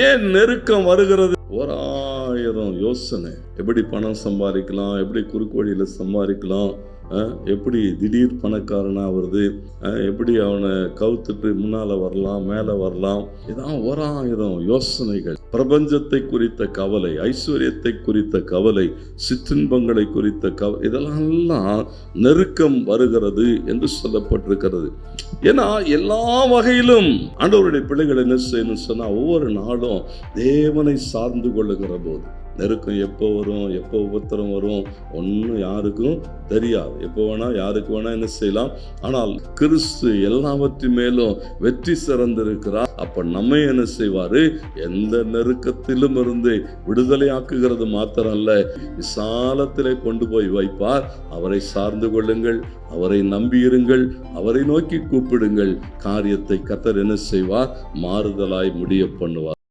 ஏன் நெருக்கம் வருகிறது? 1000 யோசனை. எப்படி பணம் சம்பாதிக்கலாம், எப்படி குறுக்கு வழியில சம்பாதிக்கலாம், எப்படி திடீர் பணக்காரனா வருது, எப்படி அவனை கவுத்துட்டு முன்னால வரலாம், மேல வரலாம். இதான் 1000 யோசனைகள். பிரபஞ்சத்தை குறித்த கவலை, ஐஸ்வர்யத்தை குறித்த கவலை, சிற்றின்பங்களை குறித்த கவலை, இதெல்லாம் நெருக்கம் வருகிறது என்று சொல்லப்பட்டிருக்கிறது. ஏன்னா எல்லா வகையிலும் ஆண்டவருடைய பிள்ளைகள் என்ன செய்யணும்னு சொன்னா, ஒவ்வொரு நாளும் தேவனை சார்ந்து கொள்ளுகிற போது நெருக்கம் எப்போ வரும், எப்போ உபத்திரம் வரும், ஒன்றும் யாருக்கும் தெரியாது. எப்போ வேணா யாருக்கு வேணா என்ன செய்யலாம். ஆனால் கிறிஸ்து எல்லாவற்றின் மேலும் வெற்றி சிறந்திருக்கிறார். அப்ப நம்ம என்ன செய்வாரு? எந்த நெருக்கத்திலும் இருந்து விடுதலையாக்குகிறது மாத்திரம் அல்ல, விசாலத்திலே கொண்டு போய் வைப்பார். அவரை சார்ந்து கொள்ளுங்கள், அவரை நம்பியிருங்கள், அவரை நோக்கி கூப்பிடுங்கள். காரியத்தை கர்த்தர் என்ன செய்வார்? மாறுதலாய் முடிய பண்ணுவார்.